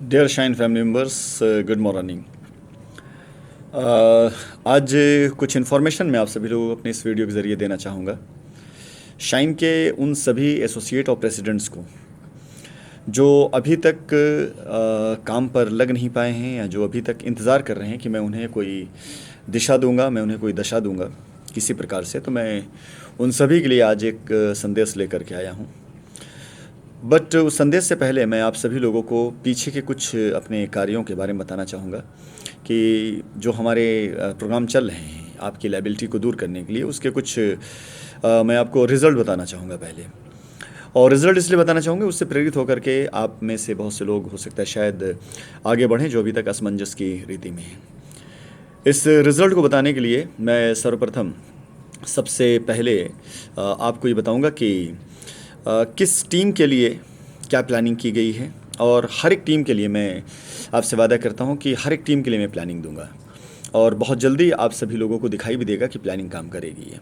Dear shine family members, good morning. आज कुछ information मैं आप सभी लोगों को अपने इस वीडियो के ज़रिए देना चाहूँगा। शाइन के उन सभी एसोसिएट और प्रेसिडेंट्स को जो अभी तक काम पर लग नहीं पाए हैं या जो अभी तक इंतज़ार कर रहे हैं कि मैं उन्हें कोई दिशा दूंगा, मैं उन्हें कोई दशा दूंगा किसी प्रकार से, तो मैं उन सभी के लिए आज एक संदेश लेकर के आया हूँ। बट उस संदेश से पहले मैं आप सभी लोगों को पीछे के कुछ अपने कार्यों के बारे में बताना चाहूँगा कि जो हमारे प्रोग्राम चल रहे हैं आपकी लायबिलिटी को दूर करने के लिए, उसके कुछ मैं आपको रिज़ल्ट बताना चाहूँगा पहले। और रिज़ल्ट इसलिए बताना चाहूँगा, उससे प्रेरित होकर के आप में से बहुत से लोग हो सकता है शायद आगे बढ़ें जो अभी तक असमंजस की रीति में हैं। इस रिज़ल्ट को बताने के लिए मैं सर्वप्रथम सबसे पहले आपको ये बताऊँगा कि किस टीम के लिए क्या प्लानिंग की गई है, और हर एक टीम के लिए मैं आपसे वादा करता हूं कि हर एक टीम के लिए मैं प्लानिंग दूंगा और बहुत जल्दी आप सभी लोगों को दिखाई भी देगा कि प्लानिंग काम करेगी है।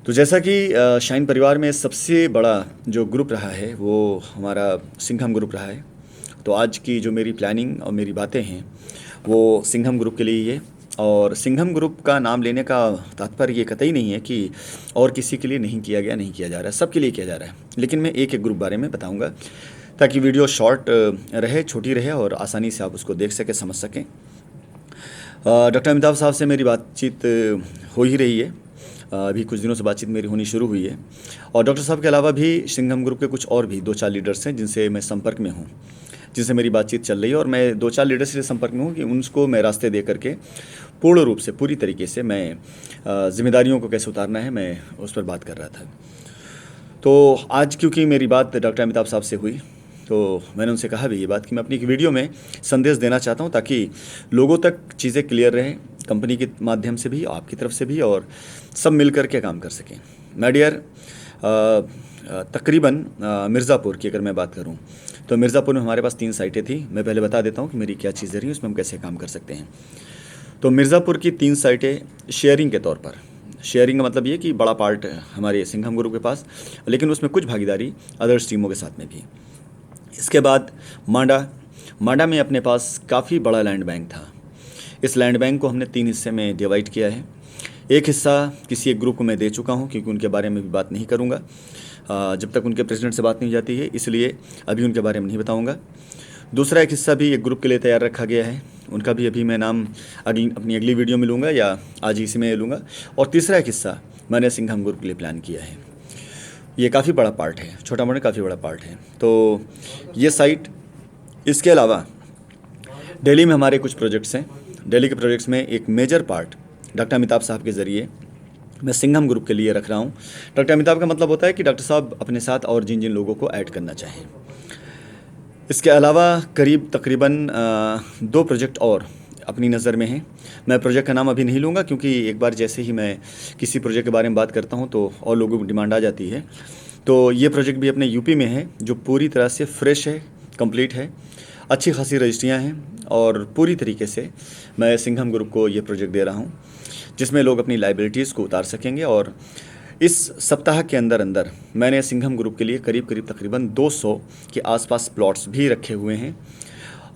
तो जैसा कि शाइन परिवार में सबसे बड़ा जो ग्रुप रहा है वो हमारा सिंघम ग्रुप रहा है, तो आज की जो मेरी प्लानिंग और मेरी बातें हैं वो सिंघम ग्रुप के लिए ही है। और सिंघम ग्रुप का नाम लेने का तात्पर्य ये कतई नहीं है कि और किसी के लिए नहीं किया गया, नहीं किया जा रहा है, सबके लिए किया जा रहा है। लेकिन मैं एक एक ग्रुप बारे में बताऊंगा ताकि वीडियो शॉर्ट रहे, छोटी रहे और आसानी से आप उसको देख सकें, समझ सकें। डॉक्टर अमिताभ साहब से मेरी बातचीत हो ही रही है, अभी कुछ दिनों से बातचीत मेरी होनी शुरू हुई है। और डॉक्टर साहब के अलावा भी सिंघम ग्रुप के कुछ और भी 2-4 लीडर्स हैं जिनसे मैं संपर्क में हूँ, जिनसे मेरी बातचीत चल रही है। और मैं 2-4 लीडर्स से संपर्क में हूँ कि उनको मैं रास्ते दे करके पूर्ण रूप से, पूरी तरीके से मैं जिम्मेदारियों को कैसे उतारना है, मैं उस पर बात कर रहा था। तो आज क्योंकि मेरी बात डॉक्टर अमिताभ साहब से हुई, तो मैंने उनसे कहा भी ये बात कि मैं अपनी एक वीडियो में संदेश देना चाहता हूँ ताकि लोगों तक चीज़ें क्लियर रहें, कंपनी के माध्यम से भी, आपकी तरफ से भी, और सब मिल कर के काम कर सकें। माय डियर, तकरीबन मिर्ज़ापुर की अगर मैं बात करूं तो मिर्ज़ापुर में हमारे पास 3 साइटें थी। मैं पहले बता देता हूं कि मेरी क्या चीज़ें रही, उसमें हम कैसे काम कर सकते हैं। तो मिर्ज़ापुर की 3 साइटें शेयरिंग के तौर पर, शेयरिंग का मतलब ये कि बड़ा पार्ट हमारे सिंघम ग्रुप के पास, लेकिन उसमें कुछ भागीदारी अदर्स टीमों के साथ में भी। इसके बाद मांडा में अपने पास काफ़ी बड़ा लैंड बैंक था। इस लैंड बैंक को हमने 3 हिस्से में डिवाइड किया है। एक हिस्सा किसी एक ग्रुप को मैं दे चुका हूं, क्योंकि उनके बारे में भी बात नहीं करूंगा जब तक उनके प्रेसिडेंट से बात नहीं जाती है, इसलिए अभी उनके बारे में नहीं बताऊंगा। दूसरा एक हिस्सा भी एक ग्रुप के लिए तैयार रखा गया है, उनका भी अभी मैं नाम अपनी अगली वीडियो में लूँगा या आज इसी में लूँगा। और तीसरा एक हिस्सा मैंने सिंघम ग्रुप के लिए प्लान किया है। ये काफ़ी बड़ा पार्ट है, छोटा मोटा काफ़ी बड़ा पार्ट है। तो ये साइट, इसके अलावा दिल्ली में हमारे कुछ प्रोजेक्ट्स हैं। दिल्ली के प्रोजेक्ट्स में एक मेजर पार्ट डॉक्टर अमिताभ साहब के ज़रिए मैं सिंघम ग्रुप के लिए रख रहा हूँ। डॉक्टर अमिताभ का मतलब होता है कि डॉक्टर साहब अपने साथ और जिन जिन लोगों को ऐड करना चाहें। इसके अलावा तकरीबन 2 प्रोजेक्ट और अपनी नज़र में हैं। मैं प्रोजेक्ट का नाम अभी नहीं लूँगा, क्योंकि एक बार जैसे ही मैं किसी प्रोजेक्ट के बारे में बात करता हूँ तो और लोगों को डिमांड आ जाती है। तो ये प्रोजेक्ट भी अपने यूपी में है, जो पूरी तरह से फ्रेश है, कंप्लीट है, अच्छी खासी रजिस्ट्रियाँ हैं, और पूरी तरीके से मैं सिंघम ग्रुप को ये प्रोजेक्ट दे रहा हूँ जिसमें लोग अपनी लायबिलिटीज़ को उतार सकेंगे। और इस सप्ताह के अंदर अंदर मैंने सिंघम ग्रुप के लिए करीब तकरीबन 200 के आसपास प्लॉट्स भी रखे हुए हैं।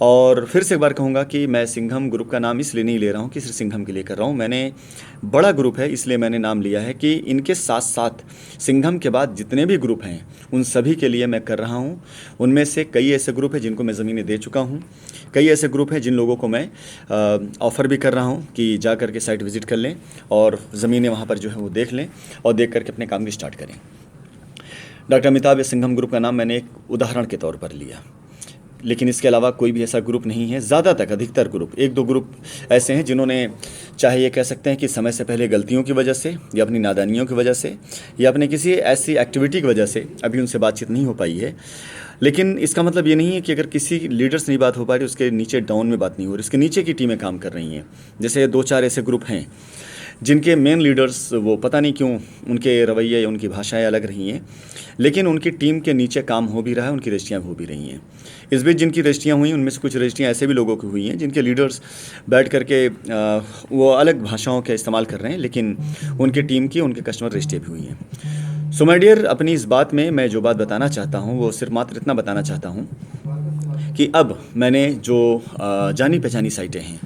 और फिर से एक बार कहूँगा कि मैं सिंघम ग्रुप का नाम इसलिए नहीं ले रहा हूँ कि सिर्फ सिंघम के लिए कर रहा हूँ। मैंने बड़ा ग्रुप है इसलिए मैंने नाम लिया है कि इनके साथ साथ सिंघम के बाद जितने भी ग्रुप हैं उन सभी के लिए मैं कर रहा हूँ। उनमें से कई ऐसे ग्रुप हैं जिनको मैं ज़मीनें दे चुका हूँ, कई ऐसे ग्रुप हैं जिन लोगों को मैं ऑफ़र भी कर रहा हूँ कि जा कर के साइट विज़िट कर लें और ज़मीनें वहाँ पर जो है वो देख लें और देख करके अपने काम की स्टार्ट करें। डॉक्टर अमिताभ सिंघम ग्रुप का नाम मैंने एक उदाहरण के तौर पर लिया, लेकिन इसके अलावा कोई भी ऐसा ग्रुप नहीं है। ज़्यादातर, अधिकतर ग्रुप, 1-2 ग्रुप ऐसे हैं जिन्होंने, चाहे ये कह सकते हैं कि समय से पहले गलतियों की वजह से या अपनी नादानियों की वजह से या अपने किसी ऐसी एक्टिविटी की वजह से अभी उनसे बातचीत नहीं हो पाई है। लेकिन इसका मतलब ये नहीं है कि अगर किसी लीडर से नहीं बात हो पा रही, उसके नीचे डाउन में बात नहीं हो रही, उसके नीचे की टीमें काम कर रही हैं। जैसे 2-4 ऐसे ग्रुप हैं जिनके मेन लीडर्स, वो पता नहीं क्यों उनके रवैये या उनकी भाषाएं अलग रही हैं, लेकिन उनकी टीम के नीचे काम हो भी रहा है, उनकी रजिस्ट्रियाँ हो भी रही हैं। इस बीच जिनकी रजिस्ट्रियाँ हुई, उनमें से कुछ रजिस्ट्रियाँ ऐसे भी लोगों की हुई हैं जिनके लीडर्स बैठ करके वो अलग भाषाओं का इस्तेमाल कर रहे हैं, लेकिन उनकी टीम की, उनके कस्टमर रजिस्ट्री भी हुई हैं। सो माय डियर, अपनी इस बात में मैं जो बात बताना चाहता हूँ वो सिर्फ मात्र इतना बताना चाहता हूँ कि अब मैंने जो जानी पहचानी साइटें हैं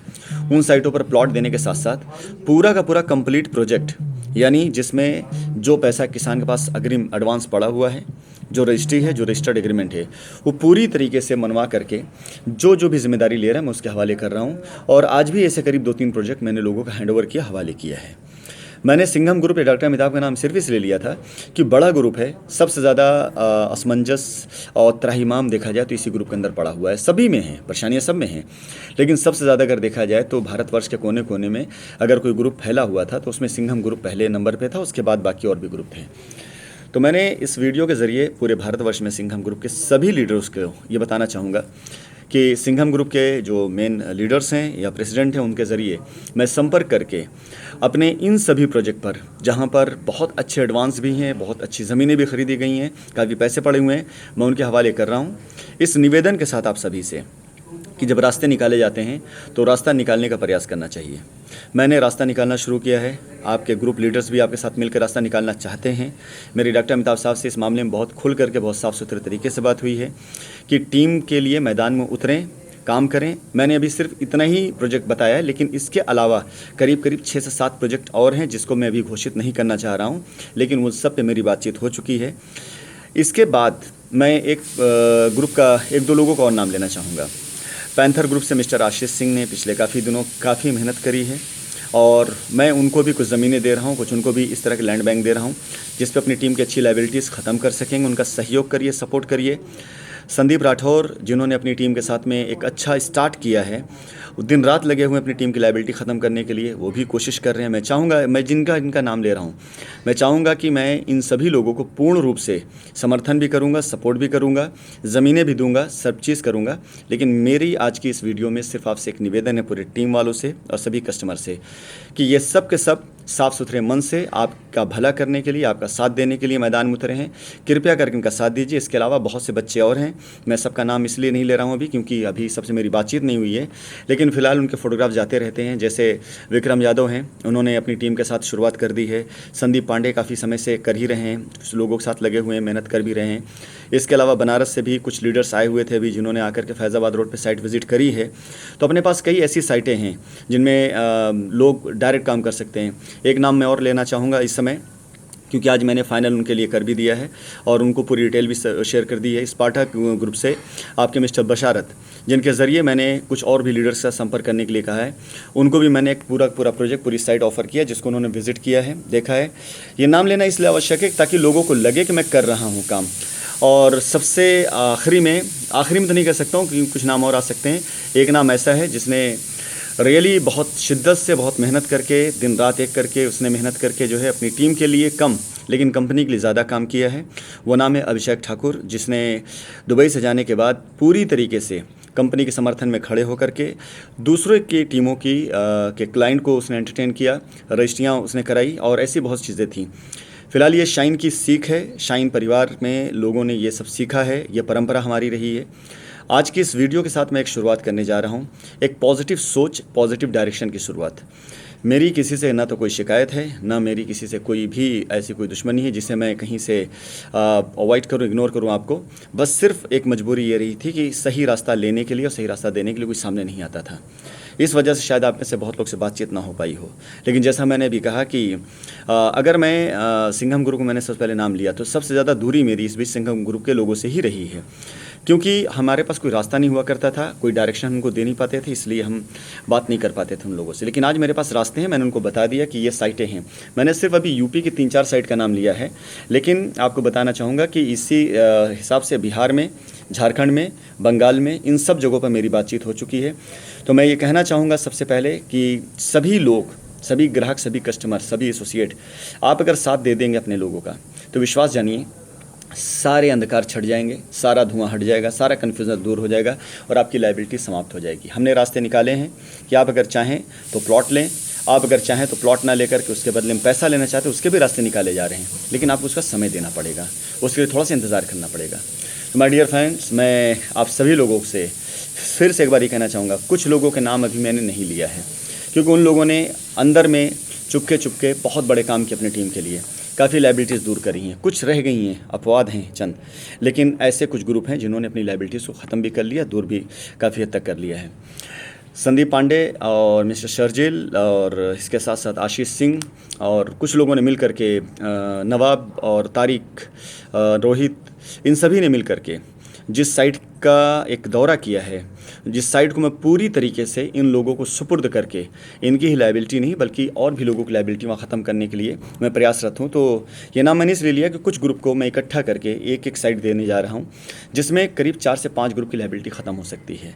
उन साइटों पर प्लॉट देने के साथ साथ पूरा का पूरा कंप्लीट प्रोजेक्ट, यानी जिसमें जो पैसा किसान के पास अग्रिम एडवांस पड़ा हुआ है, जो रजिस्ट्री है, जो रजिस्टर्ड एग्रीमेंट है, वो पूरी तरीके से मनवा करके जो जो भी जिम्मेदारी ले रहा है मैं उसके हवाले कर रहा हूँ। और आज भी ऐसे करीब 2-3 प्रोजेक्ट मैंने लोगों का हैंडओवर किया, हवाले किया है। मैंने सिंघम ग्रुप या डॉक्टर अमिताभ का नाम सिर्फ इसलिए लिया था कि बड़ा ग्रुप है, सबसे ज़्यादा असमंजस और त्राहिमाम देखा जाए तो इसी ग्रुप के अंदर पड़ा हुआ है। सभी में है, परेशानियां सब में हैं, लेकिन सबसे ज़्यादा अगर देखा जाए तो भारतवर्ष के कोने कोने में अगर कोई ग्रुप फैला हुआ था तो उसमें सिंघम ग्रुप पहले नंबर पर था, उसके बाद बाकी और भी ग्रुप थे। तो मैंने इस वीडियो के ज़रिए पूरे भारतवर्ष में सिंघम ग्रुप के सभी लीडर्स को ये बताना चाहूँगा कि सिंघम ग्रुप के जो मेन लीडर्स हैं या प्रेसिडेंट हैं उनके ज़रिए मैं संपर्क करके अपने इन सभी प्रोजेक्ट पर, जहां पर बहुत अच्छे एडवांस भी हैं, बहुत अच्छी ज़मीनें भी खरीदी गई हैं, काफ़ी पैसे पड़े हुए हैं, मैं उनके हवाले कर रहा हूं। इस निवेदन के साथ आप सभी से कि जब रास्ते निकाले जाते हैं तो रास्ता निकालने का प्रयास करना चाहिए। मैंने रास्ता निकालना शुरू किया है, आपके ग्रुप लीडर्स भी आपके साथ मिलकर रास्ता निकालना चाहते हैं। मेरी डॉक्टर अमिताभ साहब से इस मामले में बहुत खुल करके बहुत साफ़ सुथरे तरीके से बात हुई है कि टीम के लिए मैदान में उतरें, काम करें। मैंने अभी सिर्फ इतना ही प्रोजेक्ट बताया है, लेकिन इसके अलावा करीब करीब 6 से 7 प्रोजेक्ट और हैं जिसको मैं अभी घोषित नहीं करना चाह रहा हूँ, लेकिन उन सब पे मेरी बातचीत हो चुकी है। इसके बाद मैं एक ग्रुप का 1-2 लोगों का और नाम लेना चाहूँगा। पैंथर ग्रुप से मिस्टर आशीष सिंह ने पिछले काफ़ी दिनों काफ़ी मेहनत करी है और मैं उनको भी कुछ ज़मीनें दे रहा हूँ, कुछ उनको भी इस तरह के लैंड बैंक दे रहा हूँ जिस पे अपनी टीम की अच्छी लायबिलिटीज़ ख़त्म कर सकेंगे। उनका सहयोग करिए, सपोर्ट करिए। संदीप राठौर जिन्होंने अपनी टीम के साथ में एक अच्छा स्टार्ट किया है, दिन रात लगे हुए अपनी टीम की लायबिलिटी ख़त्म करने के लिए, वो भी कोशिश कर रहे हैं। मैं चाहूँगा, मैं जिनका नाम ले रहा हूँ, मैं चाहूँगा कि मैं इन सभी लोगों को पूर्ण रूप से समर्थन भी करूँगा, सपोर्ट भी करूँगा, ज़मीनें भी दूंगा, सब चीज़ करूँगा। लेकिन मेरी आज की इस वीडियो में सिर्फ आपसे एक निवेदन है पूरी टीम वालों से और सभी कस्टमर से कि ये सब के सब साफ़ सुथरे मन से आपका भला करने के लिए, आपका साथ देने के लिए मैदान में उतरे हैं। कृपया करके उनका साथ दीजिए। इसके अलावा बहुत से बच्चे और हैं, मैं सबका नाम इसलिए नहीं ले रहा हूँ अभी क्योंकि अभी सबसे मेरी बातचीत नहीं हुई है, लेकिन फ़िलहाल उनके फ़ोटोग्राफ जाते रहते हैं। जैसे विक्रम यादव हैं, उन्होंने अपनी टीम के साथ शुरुआत कर दी है। संदीप पांडे काफ़ी समय से कर ही रहे हैं, लोगों के साथ लगे हुए हैं, मेहनत कर भी रहे हैं। इसके अलावा बनारस से भी कुछ लीडर्स आए हुए थे अभी, जिन्होंने आकर के फैज़ाबाद रोड पर साइट विज़िट करी है। तो अपने पास कई ऐसी साइटें हैं जिनमें लोग डायरेक्ट काम कर सकते हैं। एक नाम मैं और लेना चाहूँगा इस समय, क्योंकि आज मैंने फाइनल उनके लिए कर भी दिया है और उनको पूरी डिटेल भी शेयर कर दी है। स्पार्टा ग्रुप से आपके मिस्टर बशारत, जिनके ज़रिए मैंने कुछ और भी लीडर्स का संपर्क करने के लिए कहा है, उनको भी मैंने एक पूरा प्रोजेक्ट, पूरी साइट ऑफ़र किया जिसको उन्होंने विजिट किया है, देखा है। ये नाम लेना इसलिए आवश्यक है ताकि लोगों को लगे कि मैं कर रहा हूँ काम। और सबसे आखिरी में तो नहीं कह सकता हूँ क्योंकि कुछ नाम और आ सकते हैं। एक नाम ऐसा है जिसने रियली बहुत शिद्दत से, बहुत मेहनत करके, दिन रात एक करके उसने मेहनत करके जो है अपनी टीम के लिए कम लेकिन कंपनी के लिए ज़्यादा काम किया है। वो नाम है अभिषेक ठाकुर, जिसने दुबई से जाने के बाद पूरी तरीके से कंपनी के समर्थन में खड़े होकर के दूसरे की टीमों की के क्लाइंट को उसने एंटरटेन किया, रजिस्ट्रियाँ उसने कराई और ऐसी बहुत चीज़ें थीं। फ़िलहाल ये शाइन की सीख है, शाइन परिवार में लोगों ने ये सब सीखा है, ये परंपरा हमारी रही है। आज की इस वीडियो के साथ मैं एक शुरुआत करने जा रहा हूँ, एक पॉजिटिव सोच, पॉजिटिव डायरेक्शन की शुरुआत। मेरी किसी से ना तो कोई शिकायत है, ना मेरी किसी से कोई भी ऐसी कोई दुश्मनी है जिसे मैं कहीं से अवॉइड करूँ, इग्नोर करूँ आपको। बस सिर्फ एक मजबूरी ये रही थी कि सही रास्ता लेने के लिए और सही रास्ता देने के लिए कोई सामने नहीं आता था। इस वजह से शायद आप में से बहुत लोग से बातचीत ना हो पाई हो। लेकिन जैसा मैंने अभी कहा कि अगर मैं सिंघम ग्रुप को मैंने सबसे पहले नाम लिया तो सबसे ज़्यादा दूरी मेरी इस बीच सिंघम ग्रुप के लोगों से ही रही है, क्योंकि हमारे पास कोई रास्ता नहीं हुआ करता था, कोई डायरेक्शन हमको दे नहीं पाते थे, इसलिए हम बात नहीं कर पाते थे उन लोगों से। लेकिन आज मेरे पास रास्ते हैं, मैंने उनको बता दिया कि ये साइटें हैं। मैंने सिर्फ अभी यूपी की 3-4 साइट का नाम लिया है, लेकिन आपको बताना चाहूँगा कि इसी हिसाब से बिहार में, झारखंड में, बंगाल में, इन सब जगहों पर मेरी बातचीत हो चुकी है। तो मैं ये कहना चाहूँगा सबसे पहले कि सभी लोग, सभी ग्राहक, सभी कस्टमर, सभी एसोसिएट, आप अगर साथ दे देंगे अपने लोगों का तो विश्वास जानिए सारे अंधकार छट जाएंगे, सारा धुआं हट जाएगा, सारा कन्फ्यूज़न दूर हो जाएगा और आपकी लायबिलिटी समाप्त हो जाएगी। हमने रास्ते निकाले हैं कि आप अगर चाहें तो प्लॉट लें, आप अगर चाहें तो प्लॉट ना लेकर के उसके बदले में पैसा लेना चाहते हैं, उसके भी रास्ते निकाले जा रहे हैं, लेकिन आपको उसका समय देना पड़ेगा, उसके लिए थोड़ा सा इंतज़ार करना पड़ेगा। तो माय डियर फ्रेंड्स, मैं आप सभी लोगों से फिर से एक बार ये कहना चाहूँगा, कुछ लोगों के नाम अभी मैंने नहीं लिया है क्योंकि उन लोगों ने अंदर में चुपके चुपके बहुत बड़े काम किए अपनी टीम के लिए। काफ़ी लाइबिलिटीज़ दूर करी हैं, कुछ रह गई हैं, अपवाद हैं चंद, लेकिन ऐसे कुछ ग्रुप हैं जिन्होंने अपनी लाइबिलिटीज़ को ख़त्म भी कर लिया, दूर भी काफ़ी हद तक कर लिया है। संदीप पांडे और मिस्टर शर्जिल और इसके साथ साथ आशीष सिंह और कुछ लोगों ने मिल कर के नवाब और तारिक, रोहित, इन सभी ने मिल कर के जिस साइट का एक दौरा किया है, जिस साइट को मैं पूरी तरीके से इन लोगों को सुपुर्द करके इनकी ही लाइबिलिटी नहीं बल्कि और भी लोगों की लाइबिलिटी वहाँ ख़त्म करने के लिए मैं प्रयासरत हूँ। तो ये नाम मैंने इसलिए लिया कि कुछ ग्रुप को मैं इकट्ठा करके एक एक साइट देने जा रहा हूँ, जिसमें करीब 4 से 5 ग्रुप की लाइबिलिटी ख़त्म हो सकती है।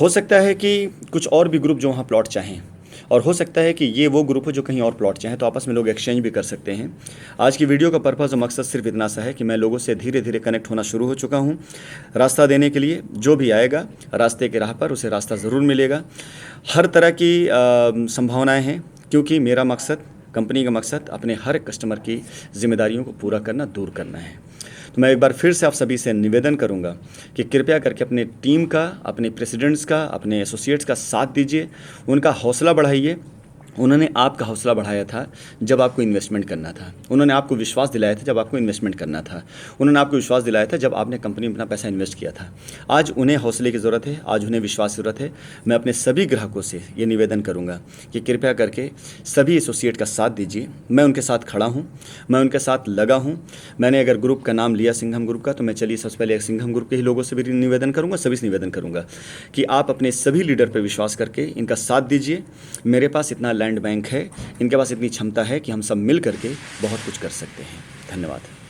हो सकता है कि कुछ और भी ग्रुप जो वहाँ प्लॉट चाहें, और हो सकता है कि ये वो ग्रुप हो जो कहीं और प्लॉट चाहें, तो आपस में लोग एक्सचेंज भी कर सकते हैं। आज की वीडियो का पर्पज़ और मकसद सिर्फ इतना सा है कि मैं लोगों से धीरे धीरे कनेक्ट होना शुरू हो चुका हूँ, रास्ता देने के लिए। जो भी आएगा रास्ते के राह पर उसे रास्ता ज़रूर मिलेगा। हर तरह की संभावनाएँ हैं, क्योंकि मेरा मकसद, कंपनी का मकसद अपने हर कस्टमर की जिम्मेदारियों को पूरा करना, दूर करना है। तो मैं एक बार फिर से आप सभी से निवेदन करूंगा कि कृपया करके अपने टीम का, अपने प्रेसिडेंट्स का, अपने एसोसिएट्स का साथ दीजिए, उनका हौसला बढ़ाइए। उन्होंने आपका हौसला बढ़ाया था जब आपको इन्वेस्टमेंट करना था, उन्होंने आपको विश्वास दिलाया था जब आपको इन्वेस्टमेंट करना था, उन्होंने आपको विश्वास दिलाया था जब आपने कंपनी में अपना पैसा इन्वेस्ट किया था। आज उन्हें हौसले की ज़रूरत है, आज उन्हें विश्वास की ज़रूरत है। मैं अपने सभी ग्राहकों से ये निवेदन करूँगा कि कृपया करके सभी एसोसिएट का साथ दीजिए। मैं उनके साथ खड़ा हूँ, मैं उनके साथ लगा हूँ। मैंने अगर ग्रुप का नाम लिया सिंघम ग्रुप का, तो मैं चलिए सबसे पहले एक सिंघम ग्रुप के ही लोगों से भी निवेदन करूँगा, सभी से निवेदन करूँगा कि आप अपने सभी लीडर पर विश्वास करके इनका साथ दीजिए। मेरे पास इतना लैंड बैंक है, इनके पास इतनी क्षमता है कि हम सब मिल करके बहुत कुछ कर सकते हैं। धन्यवाद।